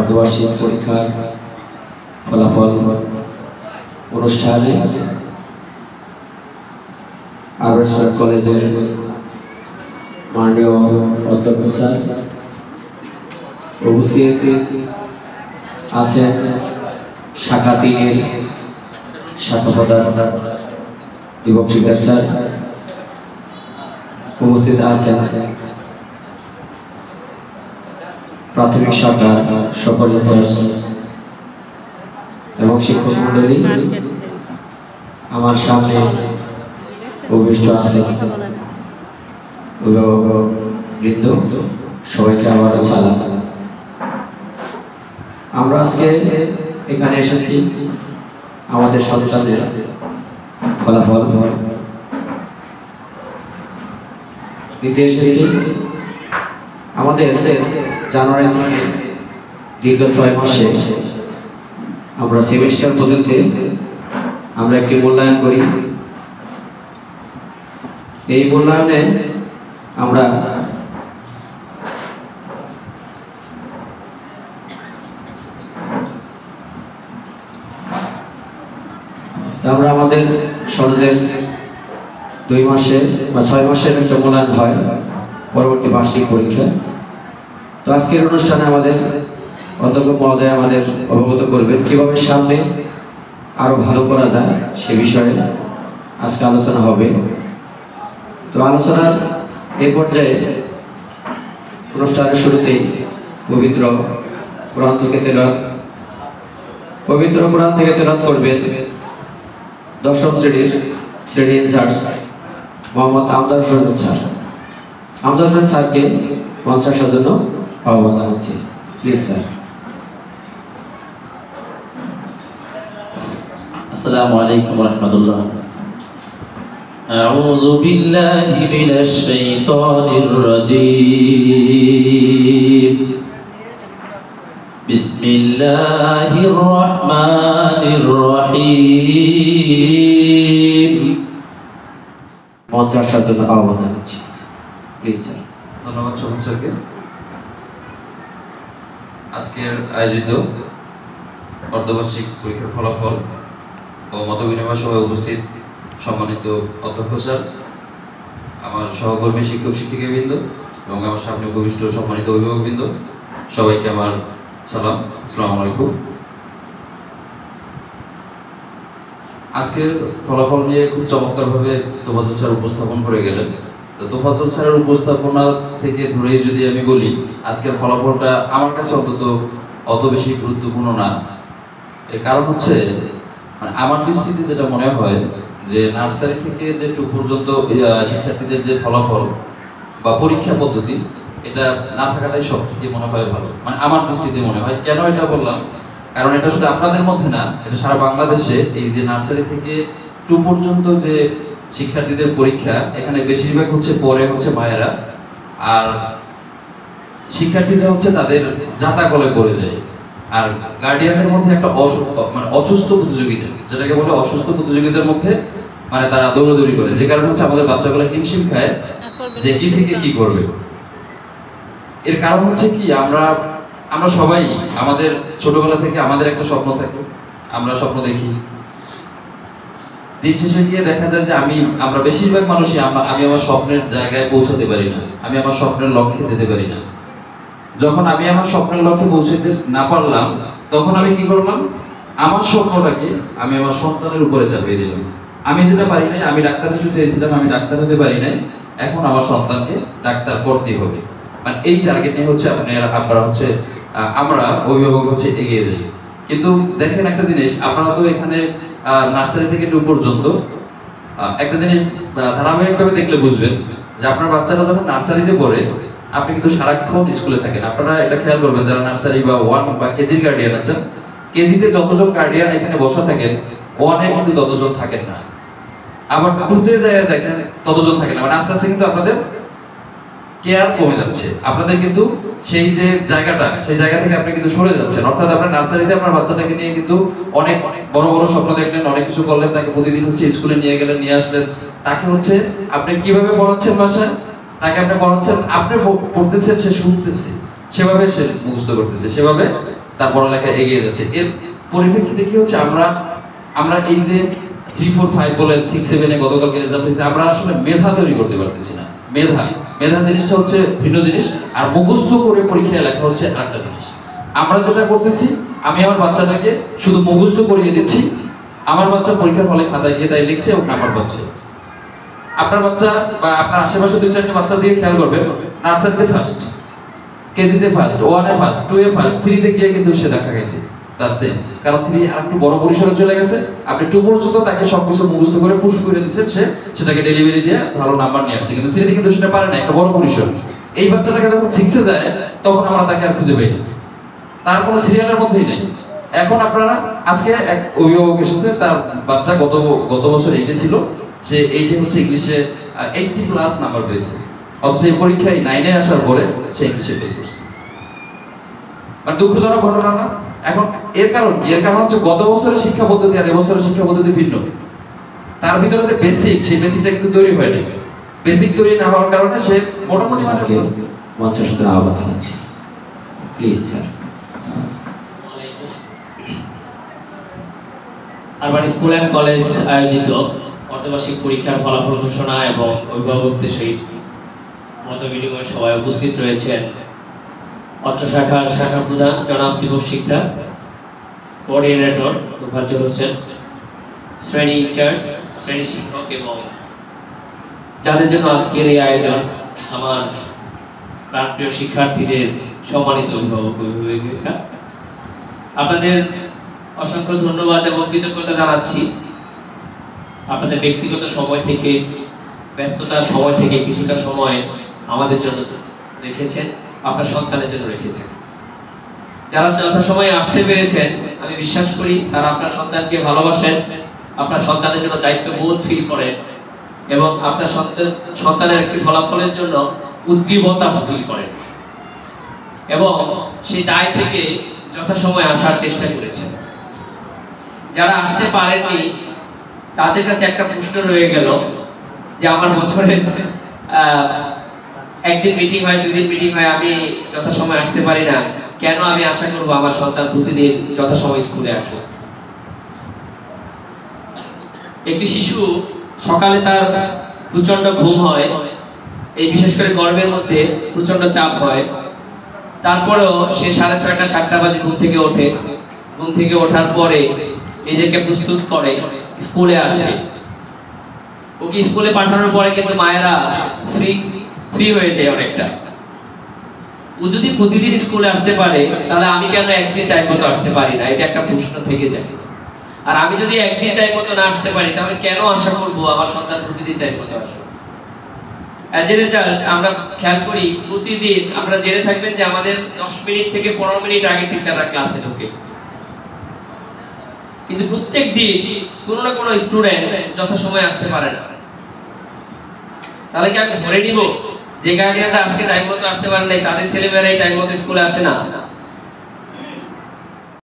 অর্ধবার্ষিক পরীক্ষার ফলাফল অনুষ্ঠানে আরবেশ্বর কলেজের মাননীয় অধ্যক্ষ স্যার উপস্থিত আছেন, শাখা 3-এর শাখা প্রধান দীপক শিকদার স্যার উপস্থিত আছেন, প্রাথমিক শাখার সকল ইনচার্জ এবং শিক্ষক মন্ডলী আমার সামনে উপবিষ্ট আছেন, অভিভাবক বৃন্দ সবাইকে আবারও সালাম। আমরা আজকে এখানে এসেছি আমাদের সন্তানদের ফলাফল নিতে এসেছি। আমাদের জানুয়ারি থেকে দীর্ঘ 6 মাসে আমরা সেমিস্টার পর্যন্ত আমরা একটি মূল্যায়ন করি। এই মূল্যায়নে আমরা আমাদের সনদের 2 মাসে বা 6 মাসের একটা মূল্যায়ন হয় পরবর্তী বার্ষিক পরীক্ষা। তো আজকের অনুষ্ঠানে আমাদের অধ্যক্ষ মহোদয় আমাদের অবগত করবেন কিভাবে সামনে আরো ভালো করা যায় সে বিষয়ে আজকে আলোচনা হবে। তো আলোচনার এই পর্যায়ে অনুষ্ঠানের শুরুতেই পবিত্র কোরআন থেকে তেলাওয়াত করবেন 10ম শ্রেণীর শ্রেণী ইনচার্জ মোহাম্মদ আমজাদ হোসেন স্যার। আমজাদ হোসেন স্যারকে মঞ্চে আসার জন্য আহ্বান জানাচ্ছি। Please sir. আসসালামু আলাইকুম ওয়া রাহমাতুল্লাহ। আউযু বিল্লাহি মিনাশ শাইতানির রাজীম। বিসমিল্লাহির রহমানির রহিম। মঞ্চে আসার জন্য আহ্বান জানাচ্ছি। Please sir. ধন্যবাদ শোভন স্যারকে। আজকের আয়োজিত অর্ধবার্ষিক পরীক্ষার ফলাফল ও মতবিনিময় সভায় উপস্থিত সম্মানিত অধ্যক্ষ স্যার, আমার সহকর্মী শিক্ষক শিক্ষিকাবৃন্দ এবং আমার সামনে উপবিষ্ট সম্মানিত অভিভাবকবৃন্দ, সবাইকে আমার সালাম, আসসালামু আলাইকুম। আজকের ফলাফল নিয়ে খুব চমৎকারভাবে তোফাজ্জল স্যার উপস্থাপন করে গেলেন। তো তোফাজ্জল স্যারের উপস্থাপনা থেকে ধরেই যদি আমি বলি, আজকের ফলাফলটা আমার কাছে অত বেশি গুরুত্বপূর্ণ না। এর কারণ হচ্ছে মানে আমার দৃষ্টিতে যেটা মনে হয় যে নার্সারি থেকে যে 2 পর্যন্ত শিক্ষার্থীদের যে ফলাফল বা পরীক্ষা পদ্ধতি, এটা না থাকাটাই সবথেকে মনে হয় ভালো। মানে আমার দৃষ্টিতে মনে হয়। কেন এটা বললাম? কারণ এটা শুধু আপনাদের মধ্যে না, এটা সারা বাংলাদেশে এই যে নার্সারি থেকে 2 পর্যন্ত যে শিক্ষার্থীদের পরীক্ষা, এখানে বেশিরভাগ পরে মায়েরা, আর শিক্ষার্থীরা তাদের জাতাকলে পড়ে যায়। আর গার্ডিয়ানদের মধ্যে একটা অসুস্থ প্রতিযোগিতা, যেটাকে বলে অসুস্থ প্রতিযোগিতার মধ্যে মানে তারা দৌড়াদৌড়ি করে, যে কারণে আমাদের বাচ্চাগুলো হিমশিম খায় যে কি থেকে কি করবে। এর কারণ কি, আমরা সবাই আমাদের ছোটবেলা থেকে আমাদের একটা স্বপ্ন থাকে, আমরা স্বপ্ন দেখি। দিন শেষে গিয়ে দেখা যায় যে আমরা বেশিরভাগ মানুষই আমি আমার স্বপ্নের জায়গায় পৌঁছাতে পারি না, আমি আমার স্বপ্নের লক্ষ্যে যেতে পারি না। যখন আমি আমার স্বপ্নের লক্ষ্যে পৌঁছাতে না পারলাম, তখন আমি কি করলাম? আমার স্বপ্নটাকে আমি আমার সন্তানের উপরে চাপিয়ে দিলাম। আমি যেটা পারি নাই, আমি ডাক্তার হতে চেয়েছিলাম, আমি ডাক্তার হতে পারি নাই, এখন আমার সন্তানকে ডাক্তার করতেই হবে। মানে এই টার্গেট নিয়ে আমরা অভিভাবক এগিয়ে যাই। কিন্তু দেখেন একটা জিনিস, আপনারা তো এখানে নার্সারি থেকে 2 পর্যন্ত একটা জিনিস ধারাবাহিকভাবে দেখলে বুঝবেন যে আপনার বাচ্চারা যখন নার্সারিতে পড়ে, আপনি কিন্তু সারাক্ষণ স্কুলে থাকেন। আপনারা এটা খেয়াল করবেন, যারা নার্সারি বা 1 বা কেজির গার্ডিয়ান আছেন, কেজিতে যতজন গার্ডিয়ান এখানে বসা থাকেন, 1-এ কিন্তু ততজন থাকেন না। আবার 2-তে যায় দেখেন ততজন থাকেন না। মানে আস্তে আস্তে কিন্তু আপনাদের কেয়ার কমে যাচ্ছে, আপনাদের কিন্তু সেই যে জায়গাটা, সেই জায়গা থেকে আপনি কিন্তু সরে যাচ্ছেন। অর্থাৎ আপনার নার্সারিতে আপনার বাচ্চাটাকে নিয়ে কিন্তু অনেক বড় বড় স্বপ্ন দেখলেন, অনেক কিছু করলেন, তাকে প্রতিদিন স্কুলে নিয়ে গেলেন, নিয়ে আসলেন, তাকে আপনি কিভাবে পড়াচ্ছেন বাসায়, তাকে আপনি পড়াচ্ছেন, আপনি পড়তেছেন, সে শুনতেছে, সেভাবে সে মুখস্থ করতেছে, সেভাবে তার পড়ালেখায় এগিয়ে যাচ্ছে। এর পরিপ্রেক্ষিতে কি হচ্ছে, আমরা এই যে 3, 4, 5 বলেন 6, 7 গতকালকে রেজাল্ট হয়েছে, আমরা আসলে মেধা তৈরি করতে পারতেছি না। মেধা জিনিসটা হচ্ছে ভিন্ন জিনিস, আর মুখস্থ করে পরীক্ষায় লেখা হচ্ছে আরেকটা জিনিস। আমরা যেটা করতেছি, আমি আমার বাচ্চাটাকে শুধু মুখস্থ করিয়ে দিচ্ছি, আমার বাচ্চা পরীক্ষার হলে খাতায় গিয়ে তাই লিখছে এবং নাম্বার পাচ্ছে। আপনার বাচ্চা বা আপনার আশেপাশে 2-4টা বাচ্চা দিয়ে খেয়াল করবেন, নার্সারিতে ফার্স্ট, কেজিতে ফার্স্ট, 1-এ ফার্স্ট, 2-এ ফার্স্ট, 3-তে গিয়ে কিন্তু সে দেখা গেছে তার চেঞ্জ। কারণ 3 আর একটু বড় পরিসরে চলে গেছে, আপনি 2 পর্যন্ত তাকে সবকিছু মুখস্থ করে পুশ করে দিচ্ছেন, সে সেটাকে ডেলিভারি দিয়ে ভালো নাম্বার নিয়ে আসছে। কিন্তু 3-তে কিন্তু সেটা পারে না, একটা বড় পরিসর। এই বাচ্চাটাকে যখন 6-এ যায়, তখন আমরা তাকে আর খুঁজে পাই না, তার কোনো সিরিয়ালের মধ্যেই নেই। এখন আপনারা আজকে এক অভিভাবক এসেছে, তার বাচ্চা গত বছর 8-এ ছিল, সে 8-এ হচ্ছে ইংলিশে 80+ নাম্বার পেয়েছে, অথচ এই পরীক্ষায় 9-এ আসার পরে সে ইংলিশে ফেল করছে। মানে দুঃখজনক ঘটনা না? এখন এর কারণ কি? এর কারণ হচ্ছে গত বছরের শিক্ষা পদ্ধতি আর এবছরের শিক্ষা পদ্ধতি ভিন্ন। তার ভিতরে যে বেসিক, সেই বেসিকটা কিন্তু তৈরি হয়নি। বেসিক তৈরি না হওয়ার কারণে সে মোটামুটি মঞ্চের সাথে আহ্বান জানাচ্ছি, please sir. Urban school and college আয়োজিত অর্ধবার্ষিক পরীক্ষার ফলাফল ঘোষণা এবং অভিভাবকদের সহিত মত বিনিময় সভায় উপস্থিত রয়েছেন অত্র শাখার শাখা প্রধান জনাব দীপক শিকদার, কোঅর্ডিনেটর তোফাজ্জল হোসেন, শ্রেণী ইনচার্জ, শ্রেণী শিক্ষক এবং যাদের জন্য আজকের এই আয়োজন, আমার প্রাণপ্রিয় শিক্ষার্থীদের সম্মানিত অভিভাবক অভিভাবিকা, আপনাদের অসংখ্য ধন্যবাদ এবং কৃতজ্ঞতা জানাচ্ছি। আপনাদের ব্যক্তিগত সময় থেকে, ব্যস্ততার সময় থেকে কিছুটা সময় আমাদের জন্য রেখেছেন, আপনার সন্তানের জন্য রেখেছেন। যারা যথাসময়ে আসতে পেরেছেন, আমি বিশ্বাস করি তারা আপনার সন্তানকে ভালোবাসেন, আপনার সন্তানের জন্য দায়িত্ববোধ ফিল করেন এবং আপনার সন্তানের একটি ফলাফলের জন্য উদ্গ্রীবতা ফিল করেন এবং সেই দায় থেকে যথাসময়ে আসার চেষ্টা করেছেন। যারা আসতে পারেননি তাদের কাছে একটা প্রশ্ন রয়ে গেল যে আমার বছরে একদিন মিটিং হয়, 2 দিন মিটিং হয়, আমি যথাসময়ে আসতে পারি না, কেন আমি আশা করবো আমার সন্তান প্রতিদিন যথাসময়ে স্কুলে আসবে? একটি শিশু সকালে তার প্রচন্ড ঘুম হয়, এই বিশেষ করে গরমের মধ্যে প্রচন্ড চাপ হয়, তারপরেও সে 6:30 7টা বাজে ঘুম থেকে ওঠে। ঘুম থেকে ওঠার পরে নিজেকে প্রস্তুত করে স্কুলে আসে। ওকে স্কুলে পাঠানোর পরে কিন্তু মায়েরা ফ্রি হয়ে যায় অনেকটা। ও যদি প্রতিদিন স্কুলে আসতে পারে, তাহলে আমি কেন একদিন টাইম মতো আসতে পারি না? এটা একটা প্রশ্ন থেকে যায়। আর আমি যদি একদিন টাইম মতো না আসতে পারি, তাহলে কেন আশা করবো আমার সন্তান প্রতিদিন টাইম মতো আসবে? অ্যাজ এ রেজাল্ট আমরা খেয়াল করি প্রতিদিন, আমরা জেনে থাকবেন যে আমাদের 10 মিনিট থেকে 15 মিনিট আগে টিচাররা ক্লাসে ঢোকে, কিন্তু প্রত্যেক দিন কোনো না কোনো স্টুডেন্ট যথাসময়ে আসতে পারে না। তাহলে কি আমি ধরে নিব যে গার্ডিয়ানরা আজকে টাইম মতো আসতে পারেন নাই, তাদের ছেলেমেয়েরা টাইম মতো স্কুলে আসে না?